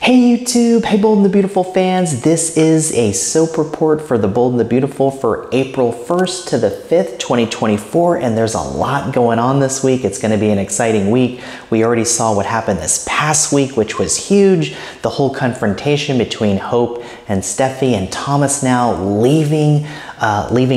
Hey YouTube, hey Bold and the Beautiful fans, this is a soap report for the Bold and the Beautiful for April 1st to the 5th, 2024, and there's a lot going on this week. It's going to be an exciting week. We already saw what happened this past week, which was huge. The whole confrontation between Hope and Steffi, and Thomas now leaving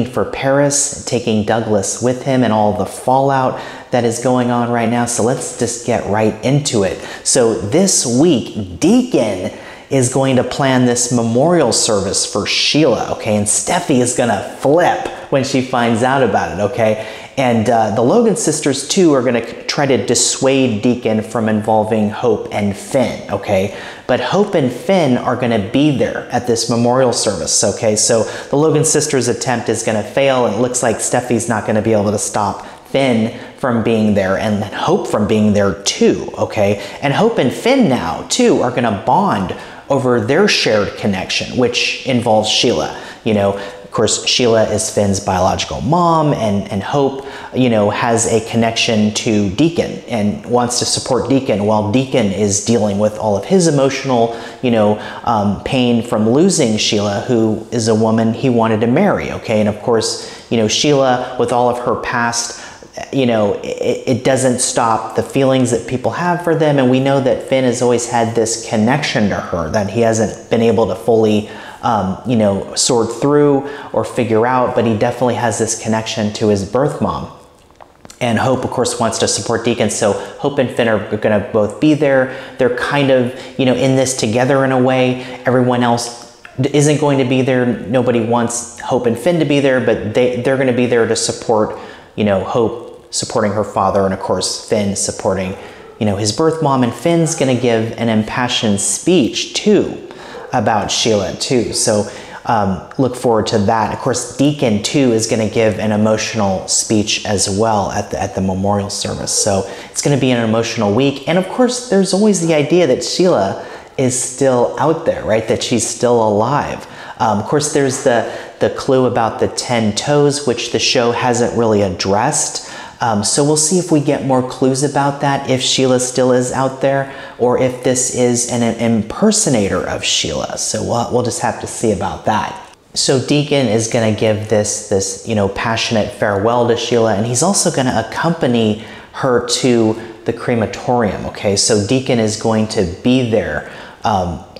for Paris, taking Douglas with him, and all the fallout that is going on right now. So let's just get right into it. So this week, Deacon is going to plan this memorial service for Sheila, okay? And Steffi is gonna flip when she finds out about it, okay? And the Logan sisters too are gonna try to dissuade Deacon from involving Hope and Finn, okay? But Hope and Finn are gonna be there at this memorial service, okay? So the Logan sisters' attempt is gonna fail, and it looks like Steffi's not gonna be able to stop Finn from being there, and Hope from being there too, okay? And Hope and Finn now too are gonna bond over their shared connection, which involves Sheila. You know, of course, Sheila is Finn's biological mom, and Hope, you know, has a connection to Deacon and wants to support Deacon, while Deacon is dealing with all of his emotional, you know, pain from losing Sheila, who is a woman he wanted to marry, okay? And of course, you know, Sheila, with all of her past, you know, it doesn't stop the feelings that people have for them. And we know that Finn has always had this connection to her that he hasn't been able to fully, you know, sort through or figure out, but he definitely has this connection to his birth mom. And Hope, of course, wants to support Deacon, so Hope and Finn are going to both be there. They're kind of, you know, in this together in a way. Everyone else isn't going to be there. Nobody wants Hope and Finn to be there, but they're going to be there to support, you know, Hope supporting her father, and of course Finn supporting, you know, his birth mom. And Finn's going to give an impassioned speech too about Sheila too. So look forward to that. Of course, Deacon too is going to give an emotional speech as well at the memorial service. So it's going to be an emotional week. And of course, there's always the idea that Sheila is still out there, right? That she's still alive. Of course, there's the clue about the 10 toes, which the show hasn't really addressed. So we'll see if we get more clues about that, if Sheila still is out there, or if this is an impersonator of Sheila. So we'll just have to see about that. So Deacon is going to give this you know, passionate farewell to Sheila, and he's also going to accompany her to the crematorium, okay? So Deacon is going to be there.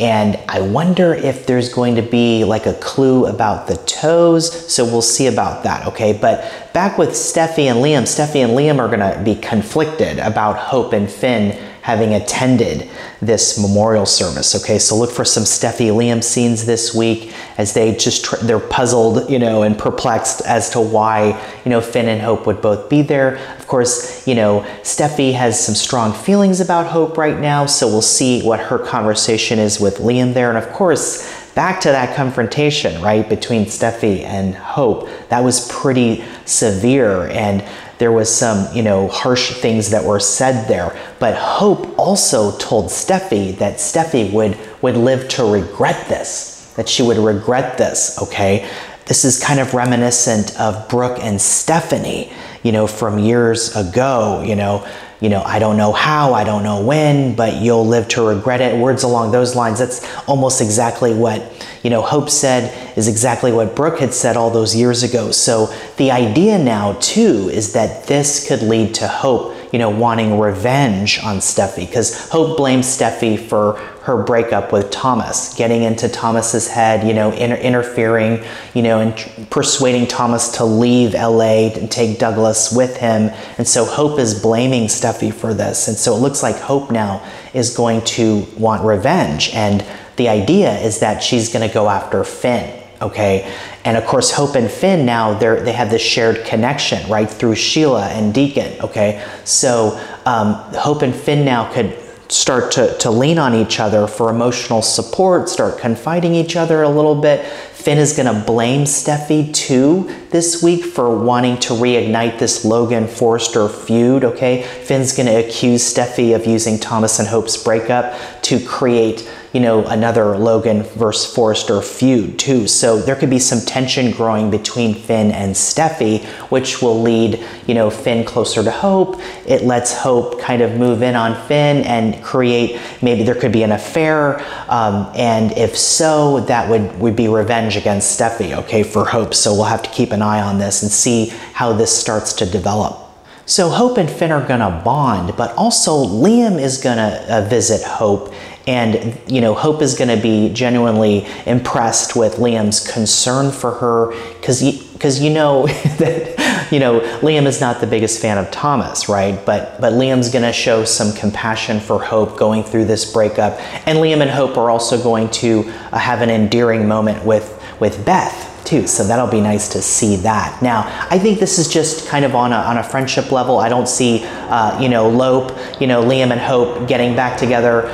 And I wonder if there's going to be like a clue about the toes, so we'll see about that, okay? But back with Steffi and Liam. Steffi and Liam are going to be conflicted about Hope and Finn having attended this memorial service, okay? So look for some Steffi-Liam scenes this week as they're puzzled, you know, and perplexed as to why, you know, Finn and Hope would both be there. Of course, you know, Steffi has some strong feelings about Hope right now, so we'll see what her conversation is with Liam there. And of course, back to that confrontation, right, between Steffi and Hope. That was pretty severe, and there was some, you know, harsh things that were said there. But Hope also told Steffi that Steffi would live to regret this, that she would regret this, okay? This is kind of reminiscent of Brooke and Stephanie, you know, from years ago, you know, I don't know how, I don't know when, but you'll live to regret it. Words along those lines. That's almost exactly what, you know, Hope said, is exactly what Brooke had said all those years ago. So the idea now too is that this could lead to Hope, you know, wanting revenge on Steffi, because Hope blames Steffi for her breakup with Thomas, getting into Thomas's head, you know, interfering, you know, and persuading Thomas to leave LA and take Douglas with him. And so Hope is blaming Steffi for this. And so it looks like Hope now is going to want revenge. And the idea is that she's going to go after Finn, okay? And of course, Hope and Finn now, they have this shared connection, right, through Sheila and Deacon, okay? So Hope and Finn now could start to lean on each other for emotional support, start confiding each other a little bit. Finn is going to blame Steffi too this week for wanting to reignite this Logan-Forrester feud, okay? Finn's going to accuse Steffi of using Thomas and Hope's breakup to create, you know, another Logan versus Forrester feud too. So there could be some tension growing between Finn and Steffi, which will lead, you know, Finn closer to Hope. It lets Hope kind of move in on Finn and create, maybe there could be an affair. And if so, that would be revenge against Steffi, okay, for Hope. So we'll have to keep an eye on this and see how this starts to develop. So Hope and Finn are gonna bond, but also Liam is gonna visit Hope. And, you know, Hope is going to be genuinely impressed with Liam's concern for her, because you know that, you know, Liam is not the biggest fan of Thomas, right? But Liam's going to show some compassion for Hope going through this breakup. And Liam and Hope are also going to have an endearing moment with Beth too, so that'll be nice to see that. Now, I think this is just kind of on a friendship level. I don't see, you know, Liam and Hope getting back together.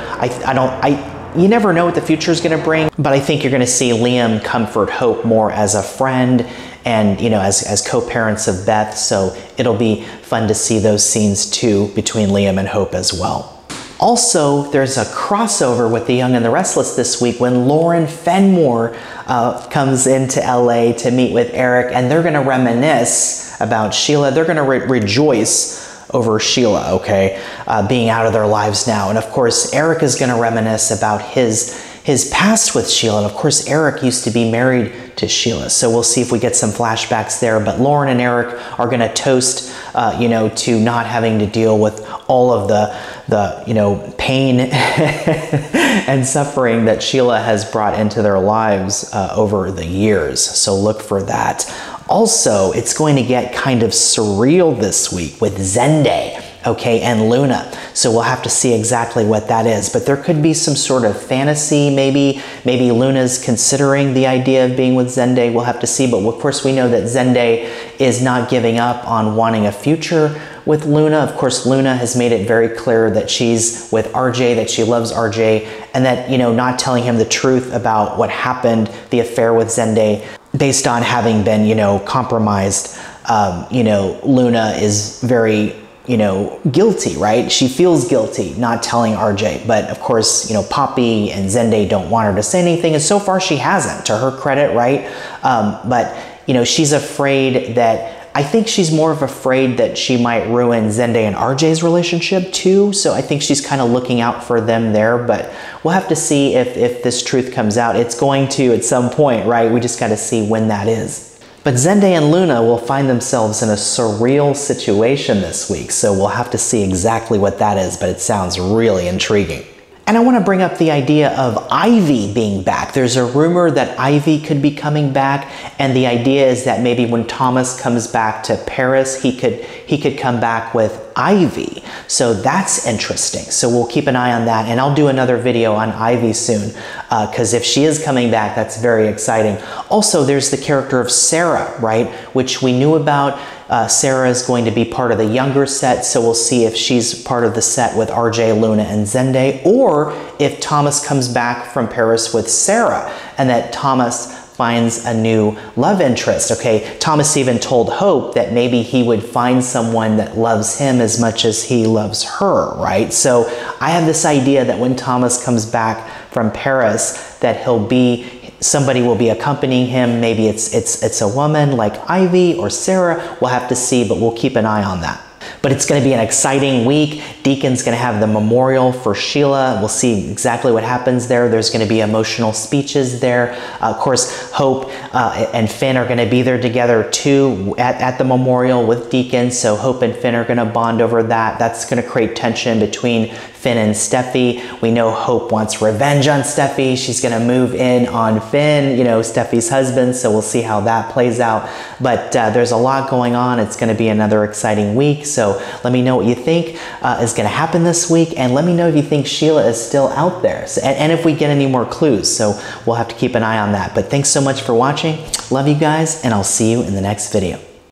You never know what the future is going to bring, but I think you're going to see Liam comfort Hope more as a friend and, you know, as co-parents of Beth. So it'll be fun to see those scenes too between Liam and Hope as well. Also, there's a crossover with The Young and the Restless this week when Lauren Fenmore comes into LA to meet with Eric, and they're going to reminisce about Sheila. They're going to rejoice over Sheila, okay, being out of their lives now. And of course, Eric is going to reminisce about his past with Sheila. And of course, Eric used to be married to Sheila. So we'll see if we get some flashbacks there. But Lauren and Eric are going to toast, you know, to not having to deal with all of the you know, pain and suffering that Sheila has brought into their lives over the years. So look for that. Also, it's going to get kind of surreal this week with Zende, okay, and Luna. So we'll have to see exactly what that is. But there could be some sort of fantasy, maybe Luna's considering the idea of being with Zende. We'll have to see. But of course, we know that Zende is not giving up on wanting a future with Luna. Of course, Luna has made it very clear that she's with RJ, that she loves RJ, and that, you know, not telling him the truth about what happened, the affair with Zende, based on having been, you know, compromised. You know, Luna is very, you know, guilty, right? She feels guilty not telling RJ, but of course, you know, Poppy and Zende don't want her to say anything, and so far she hasn't, to her credit, right? But, you know, she's afraid that, I think she's more of afraid that she might ruin Zende and RJ's relationship too, so I think she's kind of looking out for them there, but we'll have to see if this truth comes out. It's going to at some point, right? We just got to see when that is. But Zende and Luna will find themselves in a surreal situation this week, so we'll have to see exactly what that is, but it sounds really intriguing. And I want to bring up the idea of Ivy being back. There's a rumor that Ivy could be coming back, and the idea is that maybe when Thomas comes back to Paris, he could come back with Ivy. So that's interesting. So we'll keep an eye on that, and I'll do another video on Ivy soon, because if she is coming back, that's very exciting. Also, there's the character of Sarah, right, which we knew about. Sarah is going to be part of the younger set, so we'll see if she's part of the set with RJ, Luna, and Zende, or if Thomas comes back from Paris with Sarah, and that Thomas finds a new love interest, okay? Thomas even told Hope that maybe he would find someone that loves him as much as he loves her, right? So I have this idea that when Thomas comes back from Paris, that somebody will be accompanying him. Maybe it's a woman like Ivy or Sarah. We'll have to see, but we'll keep an eye on that. But it's going to be an exciting week. Deacon's going to have the memorial for Sheila. We'll see exactly what happens there. There's going to be emotional speeches there. Of course, Hope and Finn are going to be there together too at the memorial with Deacon. So Hope and Finn are going to bond over that. That's going to create tension between Finn and Steffi. We know Hope wants revenge on Steffi. She's going to move in on Finn, you know, Steffi's husband. So we'll see how that plays out. But there's a lot going on. It's going to be another exciting week. So let me know what you think is going to happen this week. And let me know if you think Sheila is still out there. So, and if we get any more clues. So we'll have to keep an eye on that. But thanks so much for watching. Love you guys. And I'll see you in the next video.